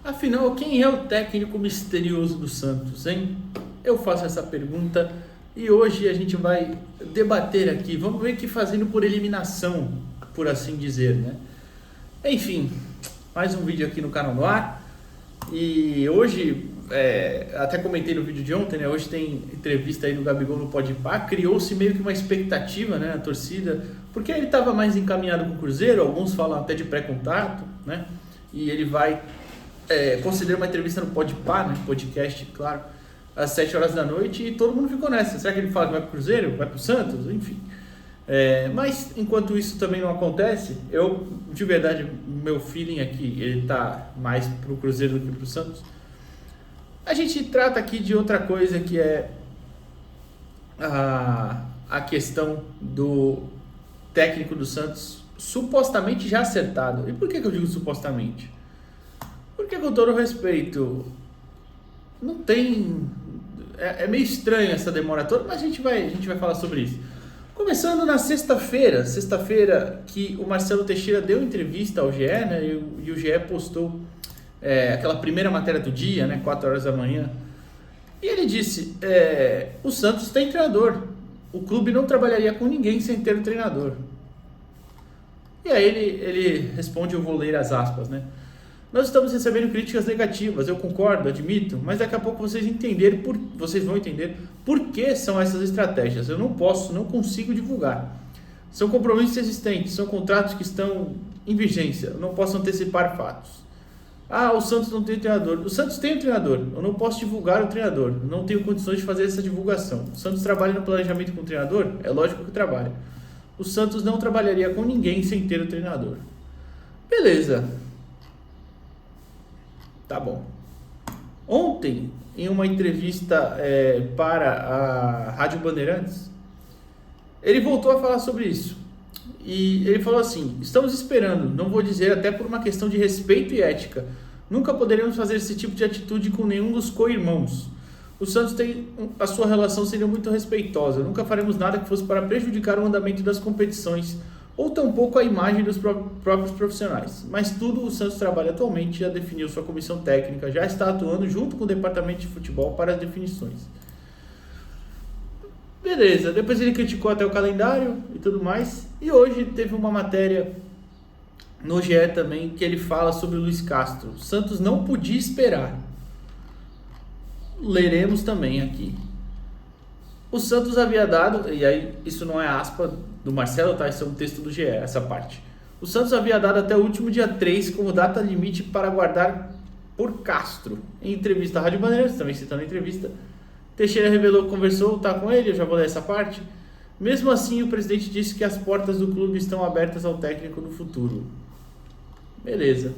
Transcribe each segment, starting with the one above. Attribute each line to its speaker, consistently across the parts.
Speaker 1: Afinal, quem é o técnico misterioso do Santos, hein? Eu faço essa pergunta e hoje a gente vai debater aqui. Vamos ver que fazendo por eliminação, por assim dizer, né? Enfim, mais um vídeo aqui no canal no ar. E hoje, até comentei no vídeo de ontem, né? Hoje tem entrevista aí do Gabigol no Podpah. Criou-se meio que uma expectativa, né? A torcida, porque ele estava mais encaminhado com o Cruzeiro, alguns falam até de pré-contato, né? E ele vai conceder uma entrevista no Podpah, né? Podcast, claro, às 7 horas da noite, e todo mundo ficou nessa. Será que ele fala que vai pro Cruzeiro? Vai pro Santos? Enfim. Mas enquanto isso também não acontece, eu, de verdade, meu feeling aqui, ele tá mais pro Cruzeiro do que pro Santos. A gente trata aqui de outra coisa, que é a questão do técnico do Santos supostamente já acertado. E por que eu digo supostamente? Porque, com todo respeito, não tem... É meio estranho essa demora toda, mas a gente vai falar sobre isso. Começando na sexta-feira que o Marcelo Teixeira deu entrevista ao GE, né, e o GE postou aquela primeira matéria do dia, né, 4 horas da manhã, e ele disse, o Santos tem treinador, o clube não trabalharia com ninguém sem ter um treinador. E aí ele responde, eu vou ler as aspas, né? Nós estamos recebendo críticas negativas, eu concordo, admito, mas daqui a pouco vocês vão entender por que são essas estratégias. Eu não consigo divulgar. São compromissos existentes, são contratos que estão em vigência, eu não posso antecipar fatos. O Santos não tem treinador. O Santos tem um treinador, eu não posso divulgar o treinador, eu não tenho condições de fazer essa divulgação. O Santos trabalha no planejamento com o treinador? É lógico que trabalha. O Santos não trabalharia com ninguém sem ter o treinador. Beleza. Tá bom. Ontem, em uma entrevista para a Rádio Bandeirantes, ele voltou a falar sobre isso. E ele falou assim, estamos esperando, não vou dizer até por uma questão de respeito e ética, nunca poderemos fazer esse tipo de atitude com nenhum dos co-irmãos. O Santos a sua relação seria muito respeitosa, nunca faremos nada que fosse para prejudicar o andamento das competições, ou tampouco a imagem dos próprios profissionais. Mas tudo o Santos trabalha atualmente, já definiu sua comissão técnica, já está atuando junto com o departamento de futebol para as definições. Beleza, depois ele criticou até o calendário e tudo mais, e hoje teve uma matéria no GE também, que ele fala sobre o Luiz Castro. O Santos não podia esperar. Leremos também aqui. O Santos havia dado, e aí isso não é aspa do Marcelo, tá? Isso é um texto do GE, essa parte. O Santos havia dado até o último dia 3 como data limite para aguardar por Castro. Em entrevista à Rádio Bandeirantes, também citando a entrevista, Teixeira revelou que conversou, tá com ele, eu já vou ler essa parte. Mesmo assim, o presidente disse que as portas do clube estão abertas ao técnico no futuro. Beleza.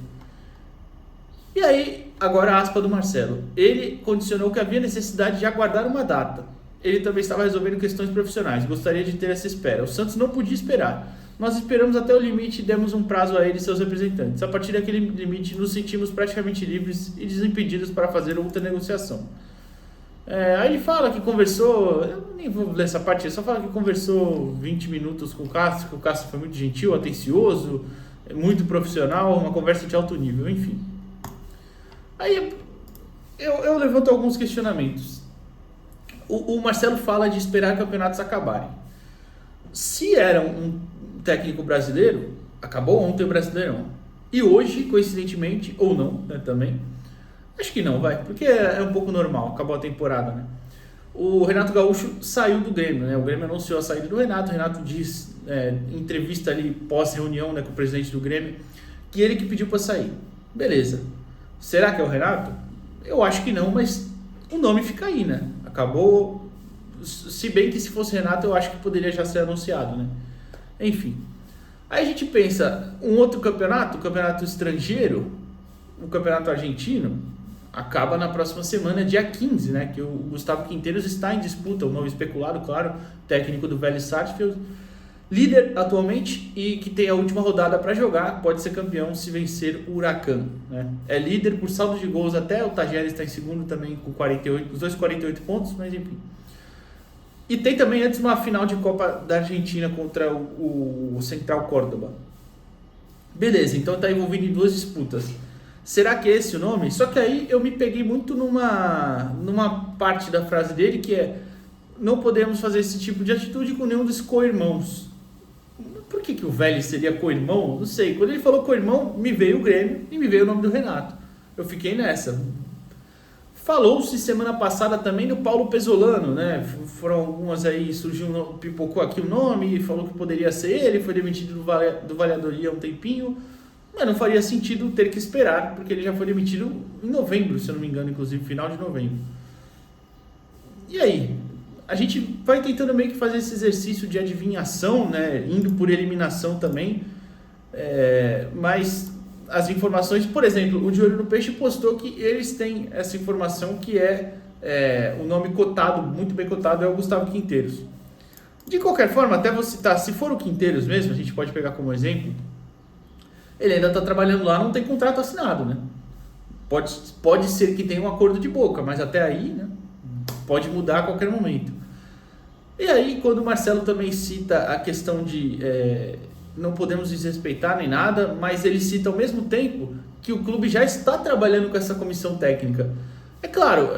Speaker 1: E aí, agora a aspa do Marcelo. Ele condicionou que havia necessidade de aguardar uma data. Ele também estava resolvendo questões profissionais, gostaria de ter essa espera. O Santos não podia esperar. Nós esperamos até o limite e demos um prazo a ele e seus representantes. A partir daquele limite, nos sentimos praticamente livres e desimpedidos para fazer outra negociação. Aí ele fala que conversou, eu nem vou ler essa parte, ele só fala que conversou 20 minutos com o Castro, que o Castro foi muito gentil, atencioso, muito profissional, uma conversa de alto nível, enfim. Aí eu levanto alguns questionamentos. O Marcelo fala de esperar campeonatos acabarem. Se era um técnico brasileiro, acabou ontem o Brasileirão. E hoje, coincidentemente, ou não, né, também, acho que não, porque é um pouco normal, acabou a temporada, né? O Renato Gaúcho saiu do Grêmio, né? O Grêmio anunciou a saída do Renato. O Renato diz, em entrevista ali pós-reunião, né, com o presidente do Grêmio, que ele que pediu para sair. Beleza. Será que é o Renato? Eu acho que não, mas o nome fica aí, né? Acabou, se bem que se fosse Renato, eu acho que poderia já ser anunciado, né? Enfim. Aí a gente pensa, um outro campeonato, o campeonato estrangeiro, o campeonato argentino, acaba na próxima semana, dia 15, né? Que o Gustavo Quinteiros está em disputa, o novo especulado, claro, técnico do Vélez Sarsfield, líder atualmente e que tem a última rodada para jogar, pode ser campeão se vencer o Huracan, né? É líder por saldo de gols até, o Tajeres está em segundo também com 48, os dois 48 pontos, mas enfim. E tem também antes uma final de Copa da Argentina contra o Central Córdoba. Beleza, então está envolvido em duas disputas. Será que é esse o nome? Só que aí eu me peguei muito numa parte da frase dele que é: não podemos fazer esse tipo de atitude com nenhum dos co-irmãos. Por que o Vélez seria co-irmão? Não sei. Quando ele falou co-irmão, me veio o Grêmio e me veio o nome do Renato. Eu fiquei nessa. Falou-se semana passada também do Paulo Pesolano, né? Foram algumas aí, pipocou aqui o nome, falou que poderia ser ele, foi demitido do Valladolid há um tempinho, mas não faria sentido ter que esperar, porque ele já foi demitido em novembro, se eu não me engano, inclusive final de novembro. E aí? A gente vai tentando meio que fazer esse exercício de adivinhação, né? Indo por eliminação também, mas as informações, por exemplo, o De Olho no Peixe postou que eles têm essa informação que o nome cotado, muito bem cotado, é o Gustavo Quinteiros. De qualquer forma, até vou citar, se for o Quinteiros mesmo, a gente pode pegar como exemplo, ele ainda está trabalhando lá, não tem contrato assinado, né? Pode ser que tenha um acordo de boca, mas até aí, né, pode mudar a qualquer momento. E aí, quando o Marcelo também cita a questão de não podemos desrespeitar nem nada, mas ele cita ao mesmo tempo que o clube já está trabalhando com essa comissão técnica. É claro,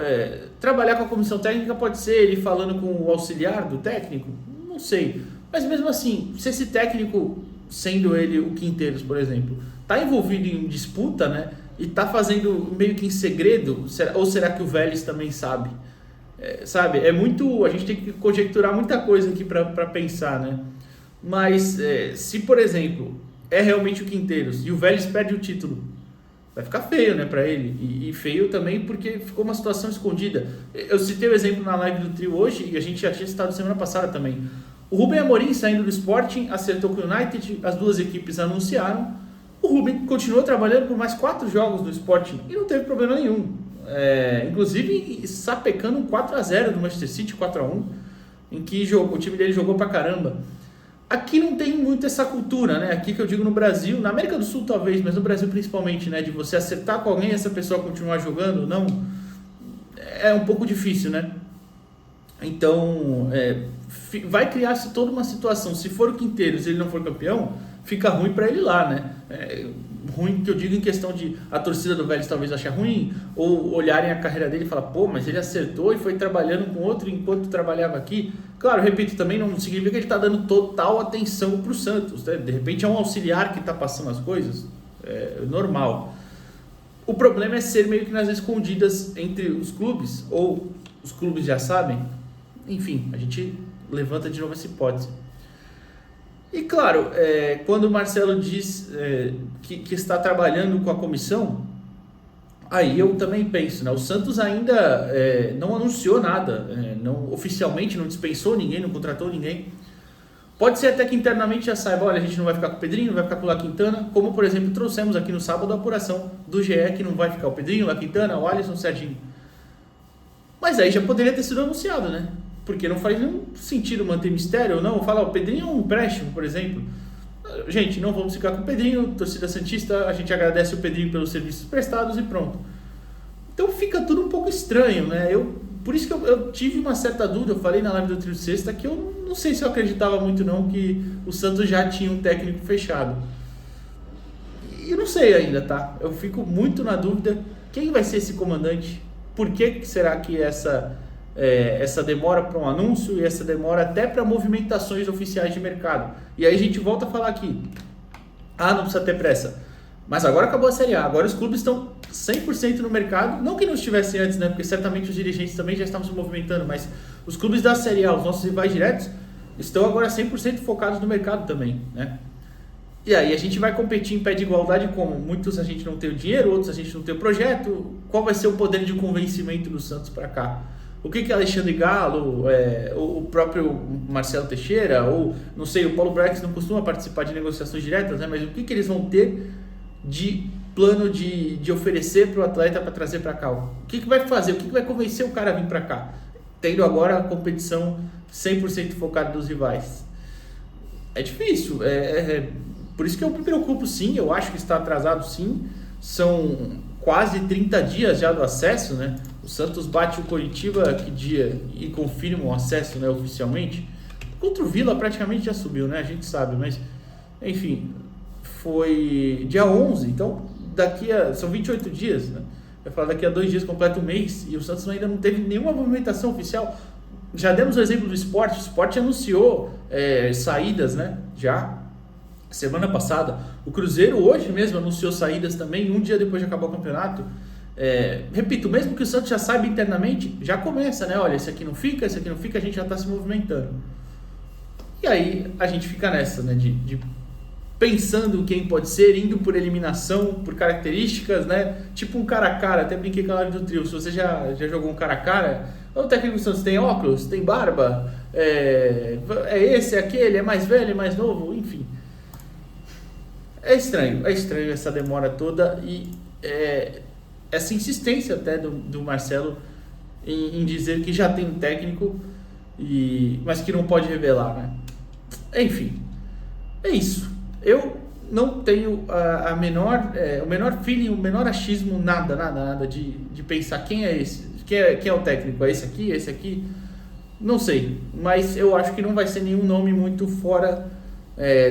Speaker 1: trabalhar com a comissão técnica pode ser ele falando com o auxiliar do técnico, não sei. Mas mesmo assim, se esse técnico, sendo ele o Quinteiros, por exemplo, está envolvido em disputa, né, e está fazendo meio que em segredo, ou será que o Vélez também sabe? Sabe, a gente tem que conjecturar muita coisa aqui para pensar, né? Mas se, por exemplo, é realmente o Quinteiros e o Vélez perde o título, vai ficar feio, né, para ele. E feio também porque ficou uma situação escondida. Eu citei o exemplo na live do trio hoje e a gente já tinha citado semana passada também. O Rubem Amorim, saindo do Sporting, acertou com o United, as duas equipes anunciaram. O Rubem continuou trabalhando por mais 4 jogos no Sporting e não teve problema nenhum. Inclusive sapecando um 4-0 do Manchester City, 4-1, em que o time dele jogou pra caramba. Aqui não tem muito essa cultura, né? Aqui que eu digo no Brasil, na América do Sul talvez, mas no Brasil principalmente, né? De você acertar com alguém e essa pessoa continuar jogando, não, é um pouco difícil, né? Então, vai criar-se toda uma situação. Se for o Quinteiros e ele não for campeão, fica ruim para ele lá, né? Ruim que eu digo em questão de a torcida do Vélez talvez ache ruim, ou olharem a carreira dele e falar, pô, mas ele acertou e foi trabalhando com outro enquanto trabalhava aqui. Claro, repito, também não significa que ele está dando total atenção para o Santos, né? De repente é um auxiliar que está passando as coisas, normal. O problema é ser meio que nas escondidas entre os clubes, ou os clubes já sabem. Enfim, a gente levanta de novo essa hipótese. E claro, quando o Marcelo diz que está trabalhando com a comissão, aí eu também penso, né? O Santos ainda não anunciou nada, oficialmente não dispensou ninguém, não contratou ninguém. Pode ser até que internamente já saiba, olha, a gente não vai ficar com o Pedrinho, não vai ficar com o La Quintana, como por exemplo trouxemos aqui no sábado a apuração do GE que não vai ficar o Pedrinho, o La Quintana, o Alisson, o Serginho. Mas aí já poderia ter sido anunciado, né? Porque não faz nenhum sentido manter mistério ou não. Falar, o Pedrinho é um empréstimo, por exemplo. Gente, não vamos ficar com o Pedrinho, torcida santista, a gente agradece o Pedrinho pelos serviços prestados e pronto. Então fica tudo um pouco estranho, né? Por isso que eu tive uma certa dúvida, eu falei na live do Trio Sexta que eu não sei se eu acreditava muito não que o Santos já tinha um técnico fechado. E eu não sei ainda, tá? Eu fico muito na dúvida, quem vai ser esse comandante? Por que será que essa demora para um anúncio e essa demora até para movimentações oficiais de mercado? E aí a gente volta a falar aqui, não precisa ter pressa, mas agora acabou a Série A, agora os clubes estão 100% no mercado, não que não estivessem antes, né? Porque certamente os dirigentes também já estavam se movimentando, mas os clubes da Série A, os nossos rivais diretos, estão agora 100% focados no mercado também, né? E aí a gente vai competir em pé de igualdade como? Muitos a gente não tem o dinheiro, outros a gente não tem o projeto. Qual vai ser o poder de convencimento do Santos para cá? O que Alexandre Galo, o próprio Marcelo Teixeira, ou não sei, o Paulo Brax não costuma participar de negociações diretas, né? Mas o que eles vão ter de plano de oferecer para o atleta para trazer para cá? O que vai fazer? O que vai convencer o cara a vir para cá? Tendo agora a competição 100% focada dos rivais. É difícil, por isso que eu me preocupo sim, eu acho que está atrasado sim, são quase 30 dias já do acesso, né? O Santos bate o Coritiba que dia e confirma o acesso, né, oficialmente. Contra o Vila praticamente já subiu, né? A gente sabe, mas enfim, foi dia 11, então são 28 dias, né? Vai falar daqui a 2 dias completa um mês e o Santos ainda não teve nenhuma movimentação oficial. Já demos o exemplo do Sport. O Sport anunciou saídas, né? Já semana passada. O Cruzeiro hoje mesmo anunciou saídas também, um dia depois de acabar o campeonato. Repito, mesmo que o Santos já saiba internamente, já começa, né? Olha, esse aqui não fica, a gente já está se movimentando. E aí a gente fica nessa, né? De pensando quem pode ser, indo por eliminação, por características, né? Tipo um cara a cara, até brinquei com a live do trio. Se você já jogou um cara a cara, o técnico do Santos tem óculos, tem barba, é esse, é aquele, é mais velho, é mais novo, enfim. É estranho essa demora toda e essa insistência até do Marcelo em dizer que já tem um técnico, mas que não pode revelar, né? Enfim, é isso. Eu não tenho o menor feeling, o menor achismo, nada de pensar quem é esse, quem é o técnico, é esse aqui, não sei, mas eu acho que não vai ser nenhum nome muito fora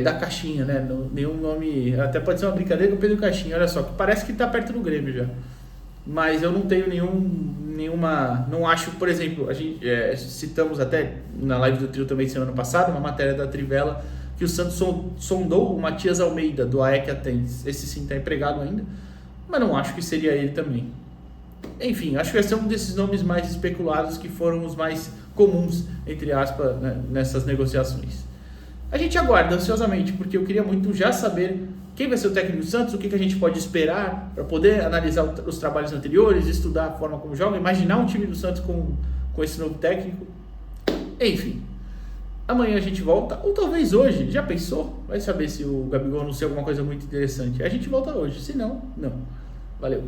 Speaker 1: da caixinha, né? Nenhum nome, até pode ser uma brincadeira com o Pedro Caixinha, olha só, que parece que tá perto do Grêmio já, mas eu não tenho nenhuma, não acho, por exemplo, a gente citamos até na live do trio também semana passada, uma matéria da Trivela, que o Santos sondou o Matias Almeida, do AEK Atenas. Esse sim está empregado ainda, mas não acho que seria ele também. Enfim, acho que vai ser um desses nomes mais especulados que foram os mais comuns, entre aspas, né, nessas negociações. A gente aguarda ansiosamente, porque eu queria muito já saber quem vai ser o técnico do Santos, o que a gente pode esperar para poder analisar os trabalhos anteriores, estudar a forma como joga, imaginar um time do Santos com esse novo técnico. Enfim. Amanhã a gente volta, ou talvez hoje, já pensou? Vai saber se o Gabigol anuncia alguma coisa muito interessante. A gente volta hoje, se não, não. Valeu.